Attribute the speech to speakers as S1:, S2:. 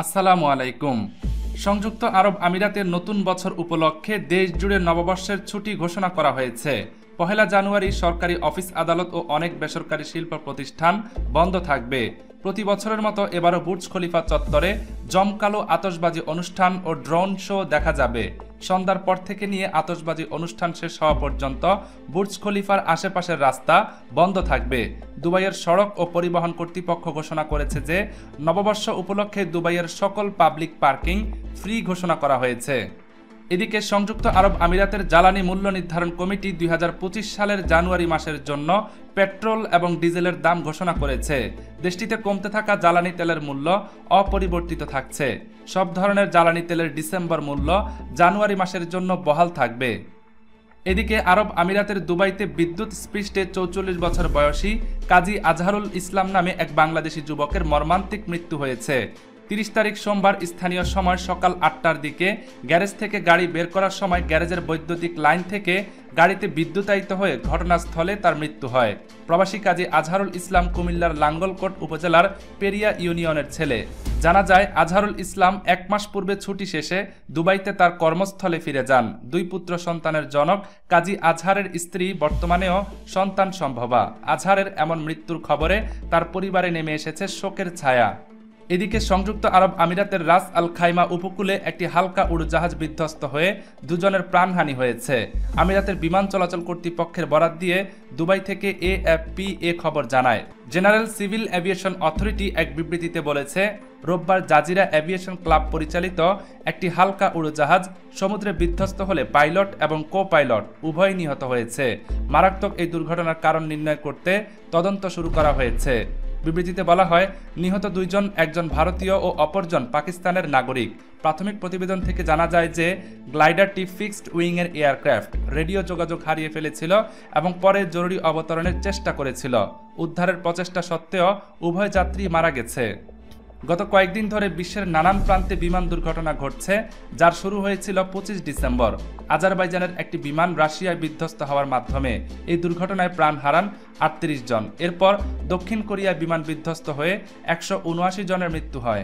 S1: আসসালামু আলাইকুম। সংযুক্ত আরব আমিরাতের নতুন বছর উপলক্ষে দেশ জুড়ে নববর্ষের ছুটি ঘোষণা করা হয়েছে। 1 জানুয়ারি সরকারি অফিস আদালত ও অনেক বেসরকারি শিল্প প্রতিষ্ঠান বন্ধ থাকবে। প্রতি বছরের মতো এবারও বুর্জ খলিফা চত্বরে জমকালো আতশবাজি অনুষ্ঠান ও ড্রোন শো দেখা যাবে। সন্ধ্যার পর থেকে নিয়ে আতশবাজি অনুষ্ঠান শেষ হওয়া পর্যন্ত বুর্জ খলিফার আশেপাশের রাস্তা বন্ধ থাকবে। দুবাইয়ের সড়ক ও পরিবহন কর্তৃপক্ষ ঘোষণা করেছে যে নববর্ষ উপলক্ষে দুবাইয়ের সকল পাবলিক পার্কিং ফ্রি ঘোষণা করা হয়েছে। এদিকে সংযুক্ত আরব আমিরাতের জ্বালানি মূল্য নির্ধারণ কমিটি 2025 সালের জানুয়ারি মাসের জন্য পেট্রোল এবং ডিজেলের দাম ঘোষণা করেছে। দেশটিতে কমতে থাকা জ্বালানি তেলের মূল্য অপরিবর্তিত থাকছে। সব ধরনের জ্বালানি তেলের ডিসেম্বর মূল্য জানুয়ারি মাসের জন্য বহাল থাকবে। এদিকে আরব আমিরাতের দুবাইতে বিদ্যুৎ স্পৃষ্টে 44 বছর বয়সী কাজী আজহারুল ইসলাম নামে এক বাংলাদেশি যুবকের মর্মান্তিক মৃত্যু হয়েছে। 30 তারিখ সোমবার স্থানীয় সময় সকাল 8টার দিকে গ্যারেজ থেকে গাড়ি বের করার সময় গ্যারেজের বৈদ্যুতিক লাইন থেকে গাড়িতে বিদ্যুতায়িত হয়ে ঘটনাস্থলে তার মৃত্যু হয়। প্রবাসী কাজী আজহারুল ইসলাম কুমিল্লার লাঙ্গলকোট উপজেলার পেরিয়া ইউনিয়নের ছেলে। জানা যায় আজহারুল ইসলাম 1 মাস পূর্বে ছুটি শেষে দুবাইতে তার কর্মস্থলে ফিরে যান। 2 পুত্র সন্তানের জনক কাজী আজহারের স্ত্রী বর্তমানেও সন্তান সম্ভবা। আজহারের এমন মৃত্যুর খবরে তার পরিবারে নেমে এসেছে শোকের ছায়া। এদিকে সংযুক্ত আরব আমিরাতের রাস আল খাইমা উপকূলে একটি হালকা উড়োজাহাজ বিধ্বস্ত হয়ে 2 জনের প্রাণহানি হয়েছে। আমিরাতের বিমান চলাচল কর্তৃপক্ষের বরাত দিয়ে দুবাই থেকে AFP খবর জানায়। জেনারেল সিভিল এভিয়েশন অথরিটি এক বিবৃতিতে বলেছে, রোববার জাজিরা এভিয়েশন ক্লাব পরিচালিত একটি হালকা উড়োজাহাজ সমুদ্রে বিধ্বস্ত হলে পাইলট এবং কো-পাইলট উভয়ই নিহত হয়েছে। মারাত্মক এই দুর্ঘটনার কারণ নির্ণয় করতে তদন্ত শুরু করা হয়েছে। বিবৃতিতে বলা হয়, নিহত 2 জন, একজন ভারতীয় ও অপরজন পাকিস্তানের নাগরিক। প্রাথমিক প্রতিবেদন থেকে জানা যায় যে গ্লাইডারটি ফিক্সড উইংয়ের এয়ারক্রাফট রেডিও যোগাযোগ হারিয়ে ফেলেছিল এবং পরে জরুরি অবতরণের চেষ্টা করেছিল। উদ্ধারের প্রচেষ্টা সত্ত্বেও উভয় যাত্রী মারা গেছে। গত কয়েকদিন ধরে বিশ্বের নানান প্রান্তে বিমান দুর্ঘটনা ঘটছে, যার শুরু হয়েছিল 25 ডিসেম্বর। আজারবাইজানের একটি বিমান রাশিয়ায় বিধ্বস্ত হওয়ার মাধ্যমে এই দুর্ঘটনায় প্রাণ হারান 38 জন। এরপর দক্ষিণ কোরিয়ায় বিমান বিধ্বস্ত হয়ে 179 জনের মৃত্যু হয়।